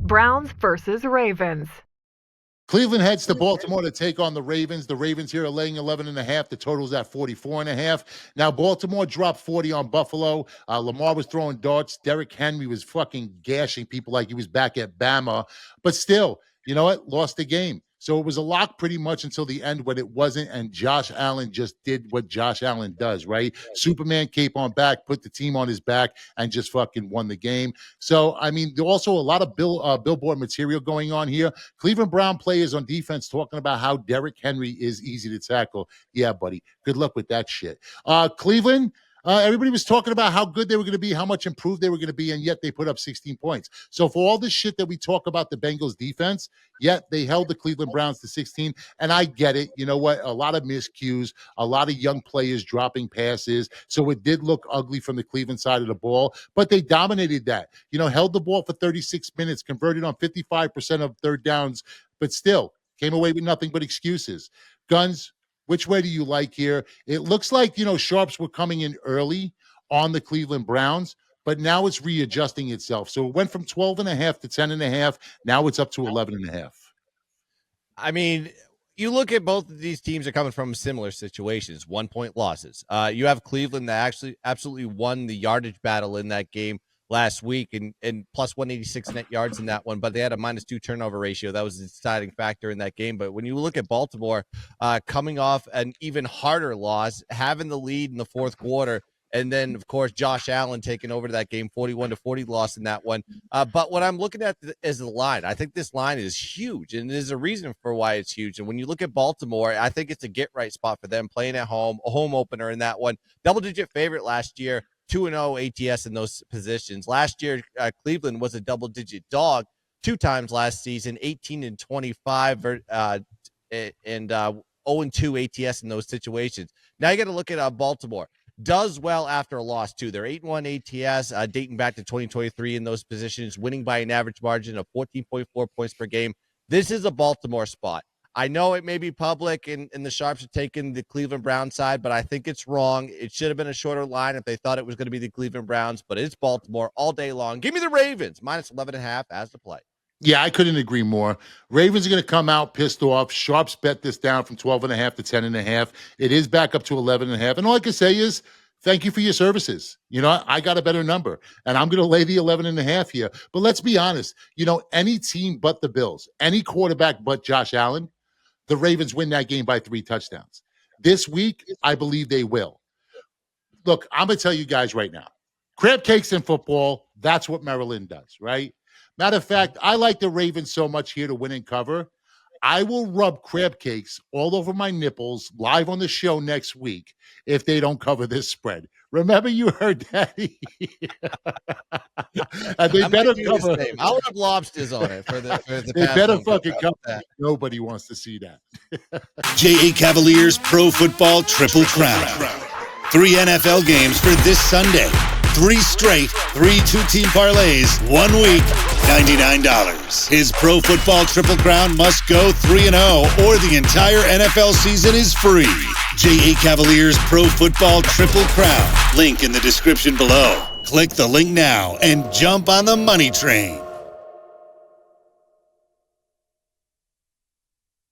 Browns versus Ravens. Cleveland heads to Baltimore to take on the Ravens. The Ravens here are laying 11.5. The total's at 44.5. Now, Baltimore dropped 40 on Buffalo. Lamar was throwing darts. Derrick Henry was fucking gashing people like he was back at Bama. But still, you know what? Lost the game. So it was a lock pretty much until the end when it wasn't, and Josh Allen just did what Josh Allen does, right? Superman cape on back, put the team on his back, and just fucking won the game. So, I mean, there's also a lot of billboard material going on here. Cleveland Brown players on defense talking about how Derrick Henry is easy to tackle. Yeah, buddy. Good luck with that shit. Cleveland, everybody was talking about how good they were going to be, how much improved they were going to be, and yet they put up 16 points. So for all this shit that we talk about the Bengals defense, yet they held the Cleveland Browns to 16, and I get it. You know what? A lot of miscues, a lot of young players dropping passes, so it did look ugly from the Cleveland side of the ball, but they dominated that. You know, held the ball for 36 minutes, converted on 55% of third downs, but still came away with nothing but excuses. Gunz, which way do you like here? It looks like, you know, sharps were coming in early on the Cleveland Browns, but now it's readjusting itself. So it went from 12.5 to 10.5. Now it's up to 11.5. I mean, you look at both of these teams are coming from similar situations, 1-point losses. You have Cleveland that actually absolutely won the yardage battle in that game last week and plus 186 net yards in that one, but they had a -2 turnover ratio. That was the deciding factor in that game. But when you look at Baltimore coming off an even harder loss, having the lead in the fourth quarter, and then, of course, Josh Allen taking over that game, 41-40 loss in that one. But what I'm looking at is the line. I think this line is huge, and there's a reason for why it's huge. And when you look at Baltimore, I think it's a get-right spot for them, playing at home, a home opener in that one. Double-digit favorite last year. 2-0 ATS in those positions. Last year, Cleveland was a double-digit dog 2 times last season, 18-25 and 0-2 ATS in those situations. Now you got to look at Baltimore. Does well after a loss, too. They're 8-1 ATS, dating back to 2023 in those positions, winning by an average margin of 14.4 points per game. This is a Baltimore spot. I know it may be public and the Sharps are taking the Cleveland Browns side, but I think it's wrong. It should have been a shorter line if they thought it was going to be the Cleveland Browns, but it's Baltimore all day long. Give me the Ravens, -11.5 as the play. Yeah, I couldn't agree more. Ravens are going to come out pissed off. Sharps bet this down from 12.5 to 10.5. It is back up to 11.5. And all I can say is, thank you for your services. You know, I got a better number, and I'm going to lay the 11.5 here. But let's be honest. You know, any team but the Bills, any quarterback but Josh Allen, the Ravens win that game by 3 touchdowns. This week, I believe they will. Look, I'm going to tell you guys right now, crab cakes in football, that's what Maryland does, right? Matter of fact, I like the Ravens so much here to win and cover. I will rub crab cakes all over my nipples live on the show next week if they don't cover this spread. Remember, you heard that? And they better cover. I'll have lobsters on it for the They better fucking cover that. Nobody wants to see that. J.A. Cavalier's Pro Football Triple Crown. 3 NFL games for this Sunday. 3 straight, 3 two-team parlays, 1 week, $99. His Pro Football Triple Crown must go 3-0 or the entire NFL season is free. J.A. Cavalier's Pro Football Triple Crown. Link in the description below. Click the link now and jump on the money train.